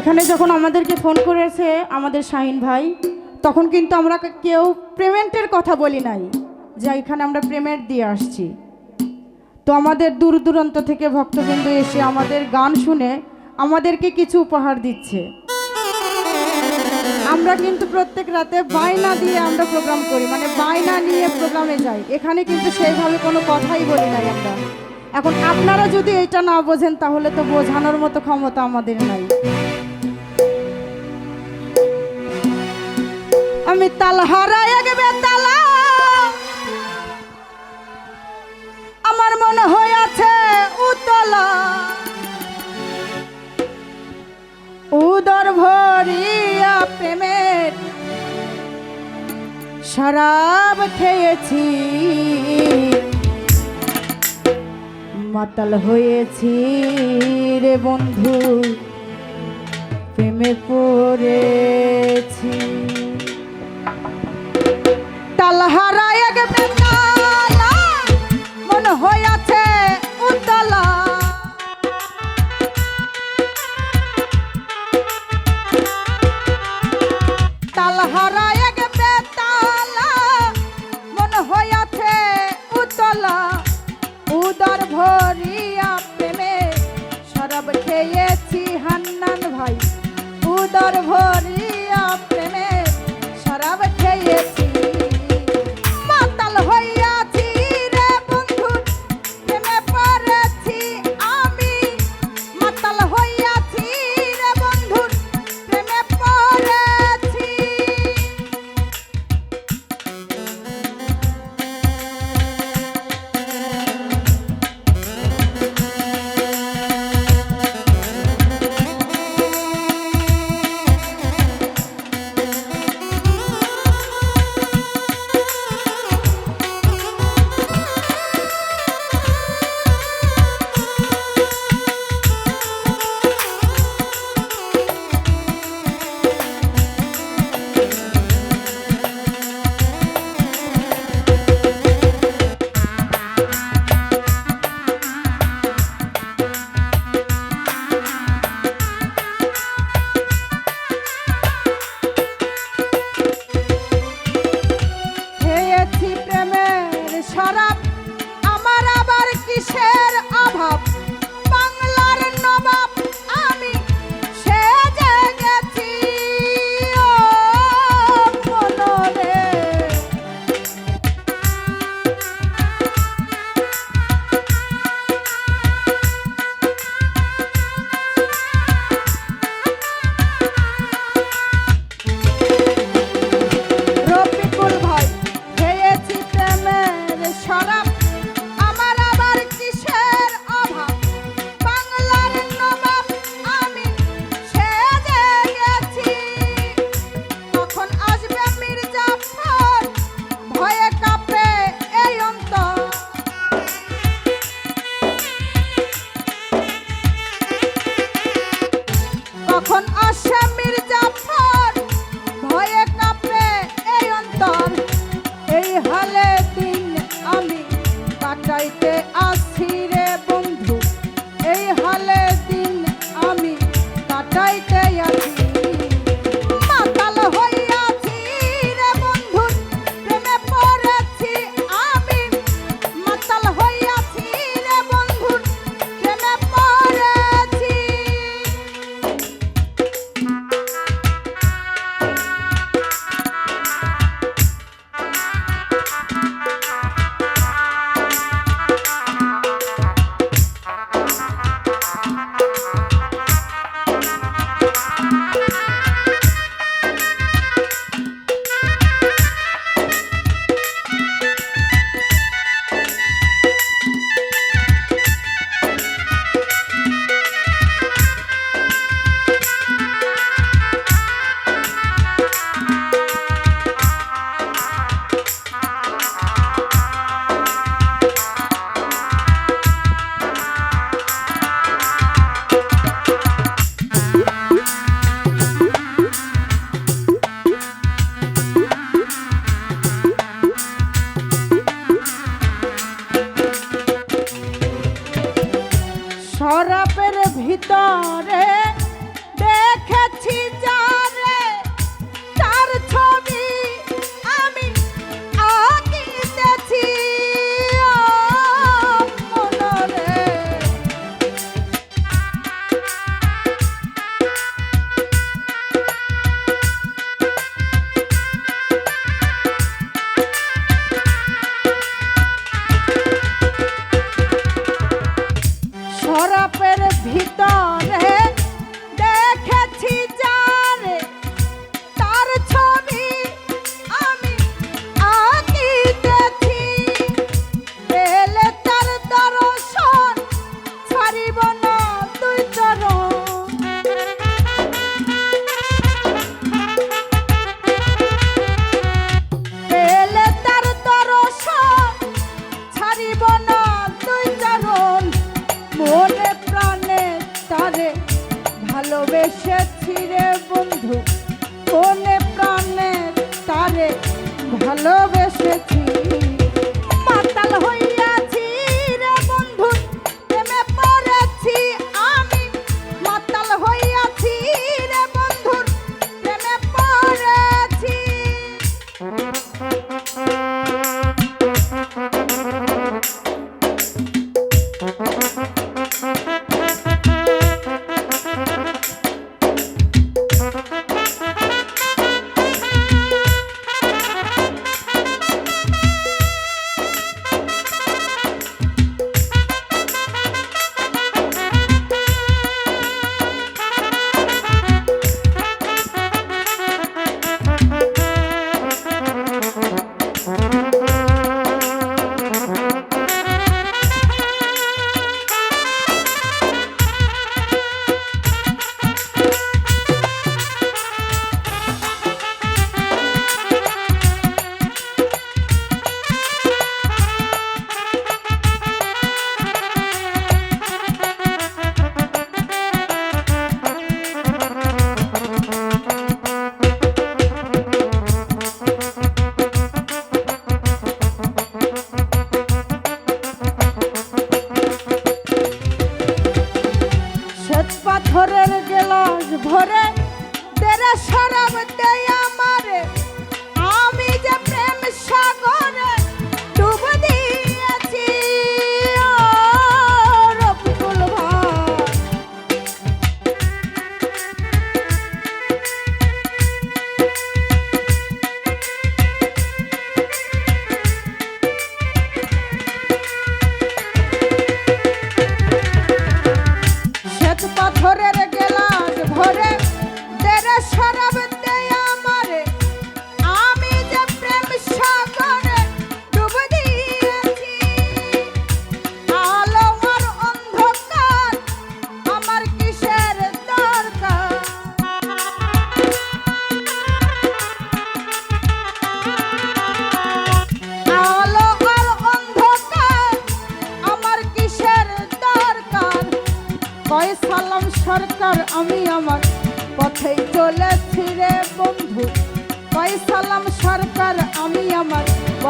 এখানে যখন আমাদেরকে ফোন করেছে আমাদের শাহিন ভাই, তখন কিন্তু আমরা কেউ পেমেন্টের কথা বলি নাই যে এখানে আমরা পেমেন্ট দিয়ে আসছি। তো আমাদের দূর দূরান্ত থেকে ভক্তবৃন্দ এসে আমাদের গান শুনে আমাদেরকে কিছু উপহার দিচ্ছে। আমরা কিন্তু প্রত্যেক রাতে বায়না দিয়ে আমরা প্রোগ্রাম করি, মানে বায়না নিয়ে প্রোগ্রামে যাই। এখানে কিন্তু সেইভাবে কোনো কথাই বলি নাই আমরা। এখন আপনারা যদি এটা না বোঝেন তাহলে তো বোঝানোর মতো ক্ষমতা আমাদের নাই। আমি তাল হারায় গেবে তালা, আমার মনে হইয়াছে উতলা, উদর ভরিয়া প্রেমের শরাব খেয়েছি, মাতাল হয়েছি রে বন্ধু, প্রেমে পড়েছি। তাল হারায় গেবে তালা, মনে হইয়াছে উতলা, তাল হারায় গেবে তালা, মনে হইয়াছে উতলা, উদর ভরিয়া প্রেমে শরাব খেয়েছি হান্নান ভাই, উদর ভরিয়া প্রেমে শরাব খেয়েছি, মাতাল হইয়াছি রে বন্ধু, প্রেমে পড়েছি আমি, মাতাল হইয়াছি রে বন্ধু, প্রেমে পড়েছি।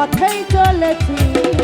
পথেই চলেছি